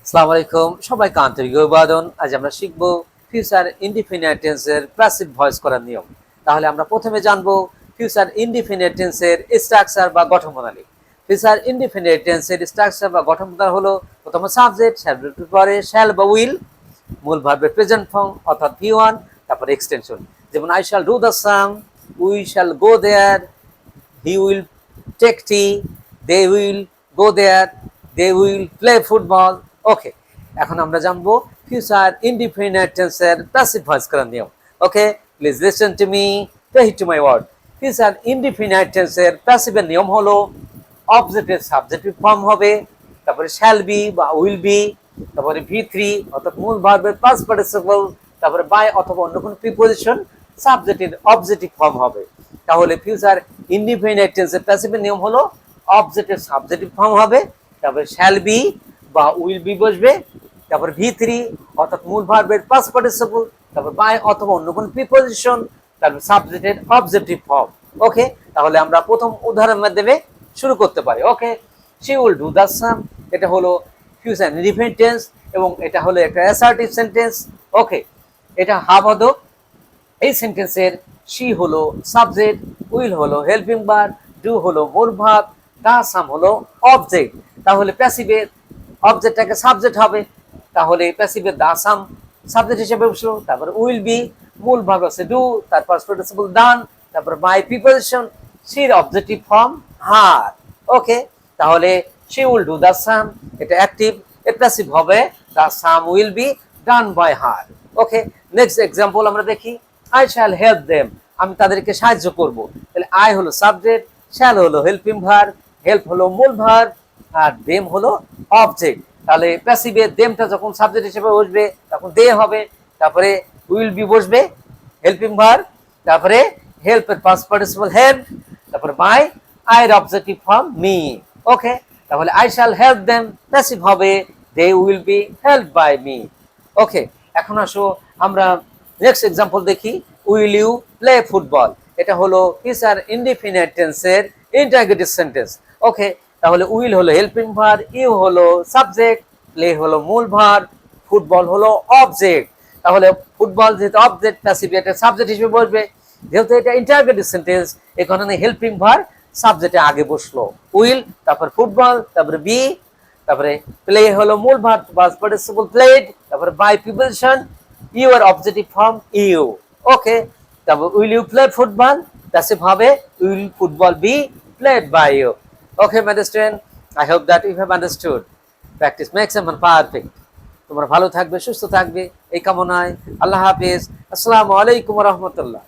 আসসালামু আলাইকুম, সবাইকে আন্তরিক অভিবাদন। আজ আমরা শিখব ফিউচার ইনডিফিনিট টেন্সের প্যাসিভ ভয়েস করার নিয়ম। তাহলে আমরা প্রথমে জানবো ফিউচার ইনডিফিনিট টেন্সের স্ট্রাকচার বা গঠনপ্রণালী। ফিউচার ইনডিফিনিট টেন্সের স্ট্রাকচার বা গঠনপ্রণালী হলো প্রথম সাবজেক্ট, সাবজেক্টের পরে শ্যাল বা উইল, মূল ভার্বের প্রেজেন্ট ফর্ম অর্থাৎ ভি1, তারপরে এক্সটেনশন। যেমন I shall do the sum, we shall go there, he will take tea, they will go there, they will play football. Okay, এখন আমরা জানবো ফিউচার ইনডিফিনিট টেন্সের প্যাসিভ ভয়েস করার নিয়ম। Okay, please listen to me, pay heed to my word. Future indefinite টেন্সের প্যাসিভের নিয়ম হলো অবজেক্টের সাবজেক্টিভ ফর্ম হবে, তারপরে শ্যাল বি বা উইল বি, তারপরে ভি3 অর্থাৎ মূল ভার্বের পাস্ট পার্টিসিপল, তারপরে বাই অথবা অন্য কোনো প্রিপোজিশন সাবজেক্টের অবজেক্টিভ ফর্ম হবে। তাহলে ফিউচার ইনডিফিনিট টেন্সের প্যাসিভের নিয়ম হলো অবজেক্টের সাবজেক্টিভ ফর্ম হবে, তারপরে শ্যাল বি বা উইল বি বসবে, তারপর ভি3 অর্থাৎ মূল ভার্বের পাস্ট পার্টিসিপল, তারপর বাই অথবা অন্য কোনো প্রিপোজিশন, তারপর সাবজেক্টের অবজেক্টিভ ফর্ম। ওকে, তাহলে আমরা প্রথম উদাহরণের মাধ্যমে শুরু করতে পারি। ওকে, শি উইল ডু দ্য সাম, এটা হলো ফিউচার ইনডিফিনিট টেন্স এবং এটা হলো একটা অ্যাসার্টিভ সেন্টেন্স। ওকে, এটা হাবাদক। এই সেন্টেন্সের শি হলো সাবজেক্ট, উইল হলো হেল্পিং ভার্ব, ডু হলো মূল ভার্ব, দা সাম হলো অবজেক্ট। তাহলে প্যাসিভের অবজেক্টটাকে সাবজেক্ট হবে, তাহলে প্যাসিভের দা সাম সাবজেক্ট হিসেবে বসলো, তারপর উইল বি, মূল ভার্ব আছে ডু, তারপর পার্টিসিপল ডান, তারপর বাই প্রিপোজিশন, সির অবজেক্টিভ ফর্ম হার। ওকে, তাহলে she will do the sum, এটা অ্যাক্টিভ, এর প্যাসিভ হবে the sum will be done by her. Okay, next example আমরা দেখি। আই শ্যাল হেল্প দেম, আমি তাদেরকে সাহায্য করব। তাহলে আই হলো সাবজেক্ট, শ্যাল হলো হেল্পিং ভার্ব, হেল্প হলো মূল ভার্ব, আর দেম হলো অবজেক্ট। তাহলে প্যাসিভে দেমটা যখন সাবজেক্ট হিসেবে বসবে তখন দে হবে, তারপরে উইল বি বসবে হেল্পিং ভার্ব, তারপরে হেল্পের পাস্ট পার্টিসিপল হেল্প, তারপরে বাই আইর অবজেক্টিভ ফর্ম মি। ওকে, তাহলে I shall help them passive হবে they will be help by me. Okay, এখন আসো আমরা নেক্সট এক্সাম্পল দেখি। উইল ইউ প্লে ফুটবল, এটা হলো ফিউচার ইনডিফিনিট টেন্সের ইন্টারগেটিভ সেন্টেন্স। ওকে, তাহলে উইল হলো হেল্পিং ভার্ব, ইউ হলো সাবজেক্ট, প্লে হলো মূল ভার্ব, ফুটবল হলো অবজেক্ট। তাহলে ফুটবল যেহেতু অবজেক্ট, প্যাসিভ এটা সাবজেক্ট হিসেবে বসবে, যেহেতু এটা ইন্টারগেটিভ সেন্টেন্স এখানে হেল্পিং ভার্ব সাবজেক্টে আগে বসলো, উইল, তারপর ফুটবল, তারপরে বি, তারপরে প্লে হলো মূল ভার্ব পাস্ট পার্টিসিপল প্লেড, তারপরে বাই প্রিপোজিশন, ইউ এর অবজেক্টিভ ফর্ম ইউ। ওকে, তারপর will you play football, passive হবে will football be played by you. Okay my student, I hope that you have understood. Practice makes a man perfect. তোমরা ভালো থাকবে, সুস্থ থাকবে এই কামনায়। আল্লাহ হাফেজ। আসসালামু আলাইকুম ওয়া রাহমাতুল্লাহ।